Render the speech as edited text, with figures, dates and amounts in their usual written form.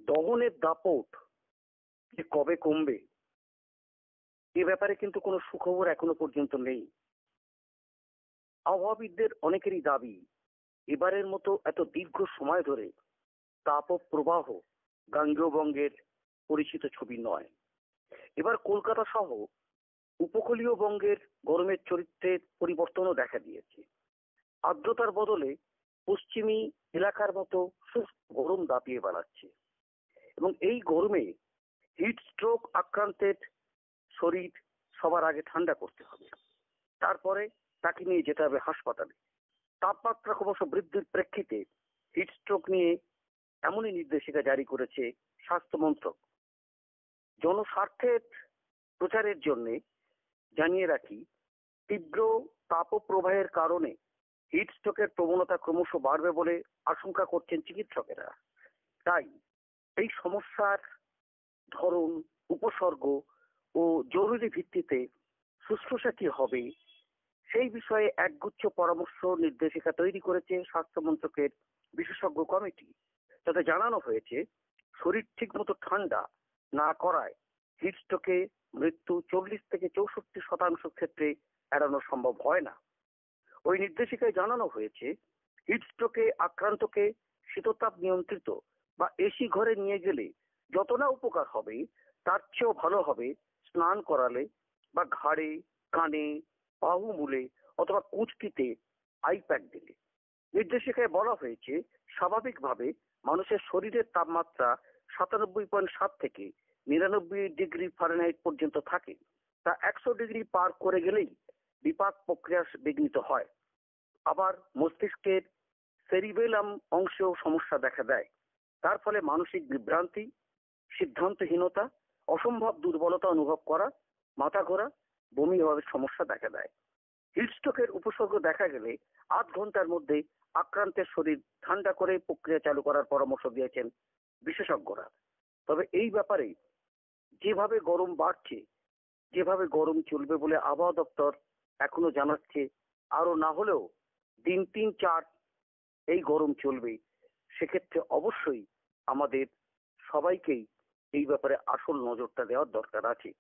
দহনের দাপট যে কবে কমবে এ ব্যাপারে কিন্তু কোনো সুখবর এখনো পর্যন্ত নেই। আবহাওয়াবিদদের অনেকেরই দাবি এবারের মতো এত দীর্ঘ সময় ধরে তাপপ্রবাহ গাঙ্গেয়বঙ্গের পরিচিত ছবি নয়। এবার কলকাতা সহ উপকূলীয় বঙ্গের গরমের চরিত্রের পরিবর্তনও দেখা দিয়েছে। আর্দ্রতার বদলে পশ্চিমী এলাকার মতো শুষ্ক গরম দাপিয়ে বেড়াচ্ছে এবং এই গরমে হিট স্ট্রোক আক্রান্তের শরীর সবার আগে ঠান্ডা করতে হবে, তারপরে তাকে নিয়ে যেতে হবে হাসপাতালে। তাপমাত্রা ক্রমশ বৃদ্ধির প্রেক্ষিতে হিট স্ট্রোক নিয়ে এমনই নির্দেশিকা জারি করেছে স্বাস্থ্য মন্ত্রক। জনস্বার্থের প্রচারের জন্য জানিয়ে রাখি, তীব্র তাপপ্রবাহের কারণে হিট স্ট্রোকের প্রবণতা ক্রমশ বাড়বে বলে আশঙ্কা করছেন চিকিৎসকেরা। তাই এই সমস্যার ধরন, উপসর্গ ও জরুরি ভিত্তিতে শুশ্রূষা কি হবে সেই বিষয়ে একগুচ্ছ পরামর্শ নির্দেশিকা তৈরি করেছে স্বাস্থ্য মন্ত্রকের বিশেষজ্ঞ কমিটি। তাতে জানানো হয়েছে, শরীর ঠিক মতো ঠান্ডা না করায় হিট স্ট্রোকে মৃত্যু 40 থেকে 64% ক্ষেত্রে এড়ানো সম্ভব হয় না। ওই নির্দেশিকায় জানানো হয়েছে, হিট স্ট্রোকে আক্রান্তকে শীততাপ নিয়ন্ত্রিত বা এসি ঘরে নিয়ে গেলে যত না উপকার হবে তার চেয়েও ভালো হবে স্নান করালে বা ঘাড়ে, কানে, বাহুমূলে অথবা কুঁচকিতে আইপ্যাক দিলে। নির্দেশিকায় বলা হয়েছে, স্বাভাবিকভাবে মানুষের শরীরের তাপমাত্রা 97.7 থেকে 99 ডিগ্রি ফারেনহাইট পর্যন্ত থাকে। তা 100 ডিগ্রি পার করে গেলেই বিপাক প্রক্রিয়া বিঘ্নিত হয়। আবার মস্তিষ্কের সেরিবেলাম অংশেও সমস্যা দেখা দেয়। তার ফলে মানসিক বিভ্রান্তি, সিদ্ধান্তহীনতা, অসম্ভব দুর্বলতা অনুভব করা, মাথা ঘোরা, বমি হওয়ার সমস্যা দেখা দেয়। হিট স্ট্রোকের উপসর্গ দেখা গেলে 8 ঘন্টার মধ্যে আক্রান্তের শরীর ঠান্ডা করে প্রক্রিয়া চালু করার পরামর্শ দিয়েছেন বিশেষজ্ঞরা। তবে এই ব্যাপারে যেভাবে গরম বাড়ছে, যেভাবে গরম চলবে বলে আবহাওয়া দপ্তর এখনো জানাচ্ছে, আরো না হলেও দিন 3-4 এই গরম চলবে। সেক্ষেত্রে অবশ্যই আমাদের সবাইকেই এই ব্যাপারে আসল নজরটা দেওয়ার দরকার আছে।